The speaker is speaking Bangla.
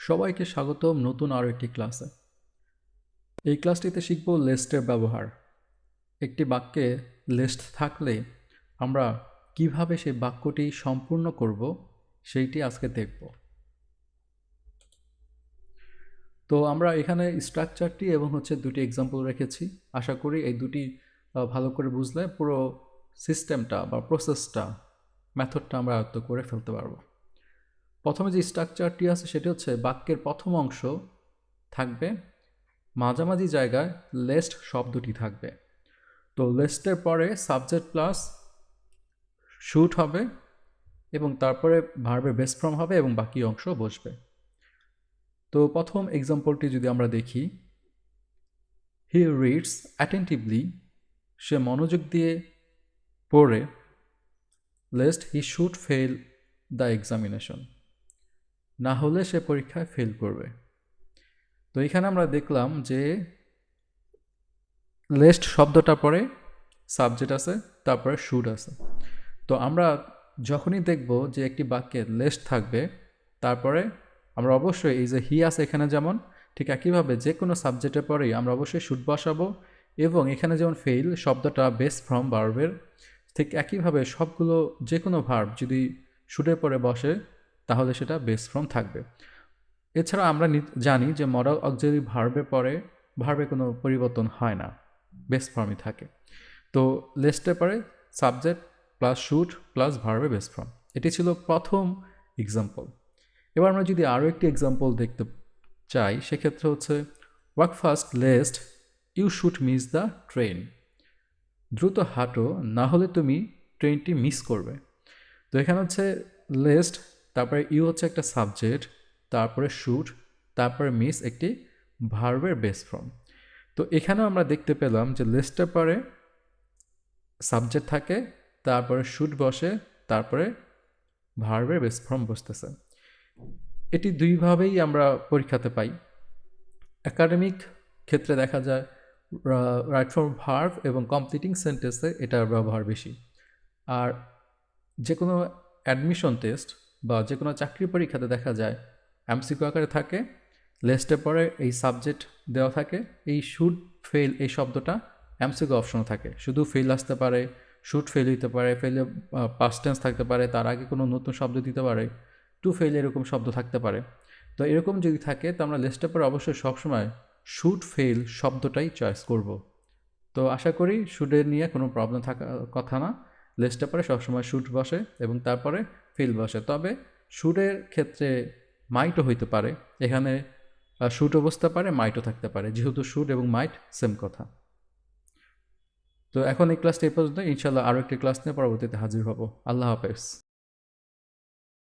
সবাইকে স্বাগতম নতুন আরও একটি ক্লাসে। এই ক্লাসটিতে শিখব লেস্টের ব্যবহার। একটি বাক্যে লেস্ট থাকলে আমরা কিভাবে সেই বাক্যটি সম্পূর্ণ করব সেইটি আজকে দেখব। তো আমরা এখানে স্ট্রাকচারটি এবং দুটি এক্সাম্পল রেখেছি। আশা করি এই দুটি ভালো করে বুঝলে পুরো সিস্টেমটা বা প্রসেসটা মেথডটা আমরা আয়ত্ত করে ফেলতে পারবো। প্রথমে যে স্ট্রাকচারটি আছে সেটি হচ্ছে বাক্যের প্রথম অংশ থাকবে, মাঝামাঝি জায়গায় লেস্ট শব্দটি থাকবে। তো লেস্টের পরে সাবজেক্ট প্লাস শুড হবে এবং তারপরে ভার্বের বেস ফর্ম হবে এবং বাকি অংশ বসবে। তো প্রথম এক্সাম্পলটি যদি আমরা দেখি, হি রিডস অ্যাটেন্টিভলি, সে মনোযোগ দিয়ে পড়ে, lest he should fail the examination, না হলে সে পরীক্ষায় ফেল করবে। তো এখানে আমরা দেখলাম যে লেস্ট শব্দটা পরে সাবজেক্ট আছে, তারপরে শুড আছে। তো আমরা যখনই দেখব যে একটি বাক্যে লেস্ট থাকবে, তারপরে আমরা অবশ্যই এই যে হি আছে এখানে যেমন, ঠিক একইভাবে যে কোনো সাবজেক্টের পরেই আমরা অবশ্যই শুড বসাবো। এবং এখানে যেমন ফেইল শব্দটা বেস ফ্রম ভার্বের, ঠিক একইভাবে সবগুলো যে কোনো ভার্ব যদি শুডের পরে বসে তাহলে সেটা বেস ফ্রম থাকবে। এছাড়া আমরা জানি যে মডাল অক্সিলারি ভার্বের পরে ভার্বে কোনো পরিবর্তন হয় না, বেস ফর্মই থাকে। তো লেস্টের পরে সাবজেক্ট প্লাস শুড প্লাস ভার্বে বেস ফর্ম, এটি ছিল প্রথম এক্সাম্পল। এবার আমরা যদি আরও একটি এক্সাম্পল দেখতে চাই, সেক্ষেত্রে হচ্ছে walk fast lest you should miss the train, দ্রুত হাঁটো না হলে তুমি ট্রেনটি মিস করবে। তো এখানে হচ্ছে লেস্ট, তারপরে ইউ হচ্ছে একটা সাবজেক্ট, তারপরে শুড, তারপরে মিস একটি ভার্বের বেস ফর্ম। তো এখানেও আমরা দেখতে পেলাম যে লেস্টের পরে সাবজেক্ট থাকে, তারপরে শুড বসে, তারপরে ভার্বের বেস ফর্ম বসতেছে। এটি দুইভাবেই আমরা পরীক্ষাতে পাই। একাডেমিক ক্ষেত্রে দেখা যায় রাইট ফর্ম ভার্ব এবং কমপ্লিটিং সেন্টেন্সে এটার ব্যবহার বেশি। আর যে কোনো অ্যাডমিশন টেস্ট বা যে কোনো চাকরি পরীক্ষাতে দেখা যায় এমসিকিউ আকারে থাকে, লেস্টের পরে এই সাবজেক্ট দেওয়া থাকে, এই শুড ফেল এই শব্দটা এমসিকিউ অপশন থাকে। শুধু ফেল আসতে পারে, শুড ফেল হইতে পারে, ফেলে পাস্ট টেন্স থাকতে পারে, তার আগে কোনো নতুন শব্দ দিতে পারে, টু ফেল এরকম শব্দ থাকতে পারে। তো এরকম যদি থাকে তো আমরা লেস্টের পরে অবশ্যই সবসময় শুড ফেল শব্দটাই চয়েস করব। তো আশা করি শুডের নিয়ে কোনো প্রবলেম থাকার কথা না। লেস্টের পরে সবসময় শুড বসে এবং তারপরে ফেল বসে। তবে শুডের ক্ষেত্রে মাইটও হইতে পারে, এখানে শুডও বসতে পারে, মাইটও থাকতে পারে, যেহেতু শুড এবং মাইট সেম কথা। তো এখন এই ক্লাসটা এই পর্যন্ত। ইনশাল্লাহ আরও একটি ক্লাস নিয়ে পরবর্তীতে হাজির হব। আল্লাহ হাফেজ।